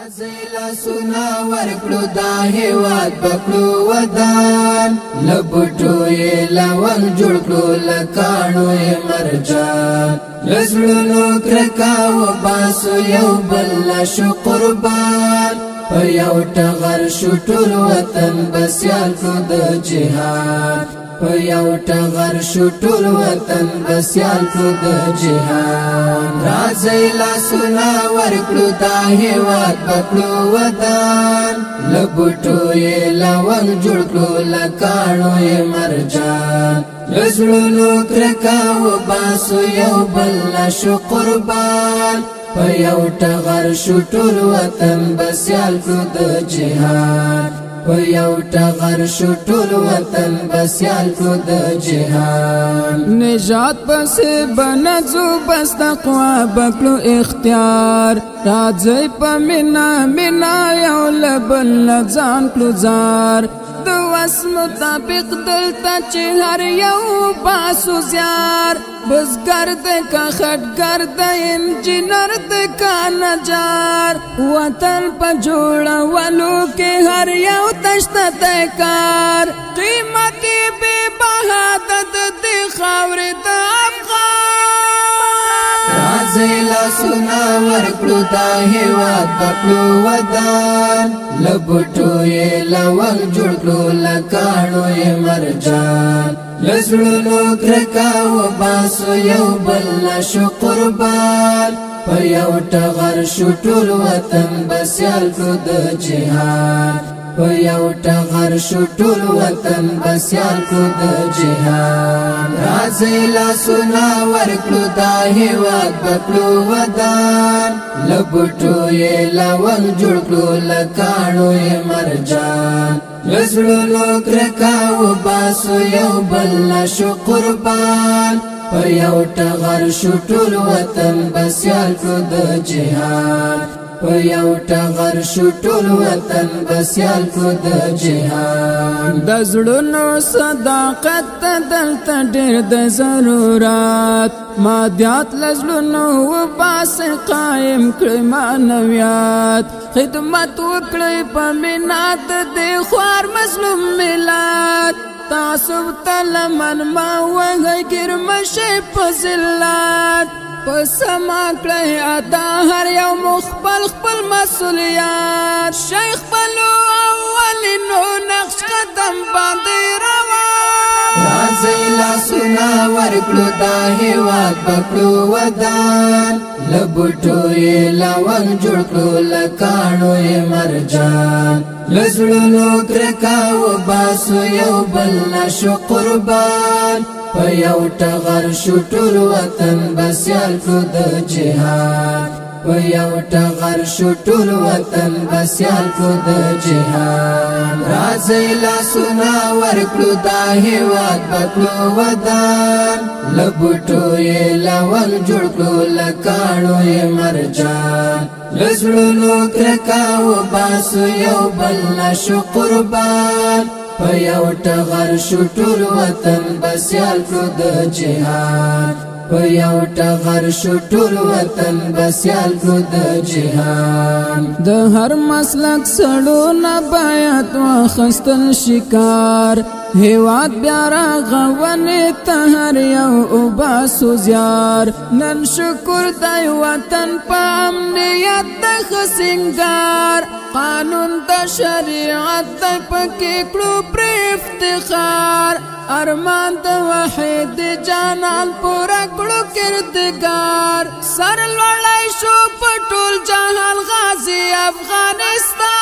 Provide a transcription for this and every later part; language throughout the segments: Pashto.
راځي لاسونه ورکړو دا هیواد پکړو ودان لبټو یې لول جوړ کړو لکانو یې مرجان لزړونو کرکا وباسو یو بل شو قربان په یو ټغر شو ټول وطن بسیال کو د جهاد په یو ټغر شو ټول وطن بسیال کو د جهاد راځي لاسونه ورکړو دا هیواد پکړو ودان لبټو یې لول جوړ کړو لکانو یې مرجان لزړونو کرکا وباسو یو بل شو قربان په یو ټغر شو ټول وطن بسیال کو د جهاد په یو ټغر شو ټول وطن بسیال کو د جهاد نجات پس بنځو بس تقوا بکلو اختیار راځي په مینا مینا یو لبل ځان کلو زار د وس مطابق دلته چې هر یو باسو زیار بزګر د کا خټګر د انجینر د کا نجار وطن په جوړولو کې هر یو تشته د کار قیمتي به بهادت د خاورې د افغان راځي لاسونه ورکړو دا هیواد پکړو ودان لبټو یې لول جوړ کړو لکانو یې مرجان لزړونو کرکا وباسو یو بل شو قربان په یو ټغر شو ټول وطن بسیال کو د جهاد په یو ټغر شو ټول وطن بسیال کو د جهاد راځي لاسونه ورکړو دا هیواد پکړو ودان لبټو یې لول جوړ کړو لکانو یې مرجان لزړونو کرکا وباسو یو بل شو قربان په یو ټغر شو ټول وطن بسیال کو د جهاد په یو ټغر شو ټول وطن بسیال کو د جهاد د زړونو صداقت دلته ډېر د ضرورت مادیات لزړونو وباس قائم کړي معنویات خدمت وکړي په مینات د خوار مظلوم ملت تعصب تلمن ما وغی ګرمشه په ذلت پسما کړی ادا هر یو مخبل خپل مسؤلیت شیخ بلو اولینو نقش قدم باندې روان راځي لاسونه ورکړو دا هیواد پکړو ودان لبټو یې لول جوړ کړو لکانو یې مرجان لزړونو کرکا وباسو یو بل شو قربان په یو ټغر شو ټول وطن بسیال کو د جهاد په یو ټغر شو ټول وطن بسیال کو د جهاد راځي لاسونه ورکړو دا هیواد پکړو ودان لبټو یې لول جوړ کړو لکانو یې مرجان لزړونو کرکا وباسو یو بل شو قربان په یو ټغر شو ټول وطن بسیال کو د جهاد په یو ټغر شو ټول وطن بسیال کو د جهاد د هر مسلک سړو نه باید واخستل شکار هیواد بیا راغونې ته هر یو وباسو زیار نن شکر دی وطن په امنیت د ښه سینګار قانون د شریعت دی پکې کړو پرې افتخار ارمان د وحید جانان پورا کړو کردګار سر لړای شو په ټول جهان غازی افغانستان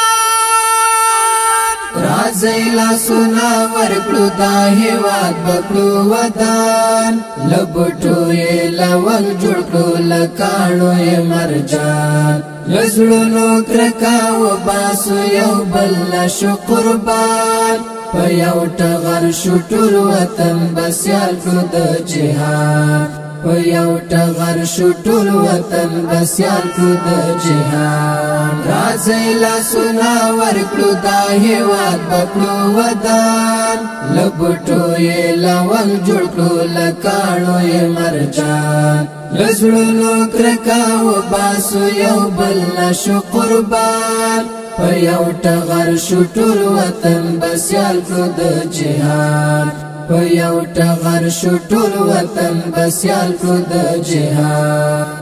راځي لاسونه ورکړو دا هیواد پکړو ودان لبټو یې لول جوړ کړو لکانو یې مرجان لزړونو کرکا وباسو یو بل شو قربان په یو ټغر شو ټول وطن بسیال کو د جهاد په یو ټغر شو ټول وطن بسیال کو د جهاد راځي لاسونه ورکړو دا هیواد بکړو ودان لبټو یې لونګ جوړ کړو لکاڼو یې مرجان لزړونو کرکا وباسو یو بل نشو قربان په یو ټغر شو ټول وطن بسیال کړو د جهاد په یو ټغر شو ټول وطن بسیال کړو د جهاد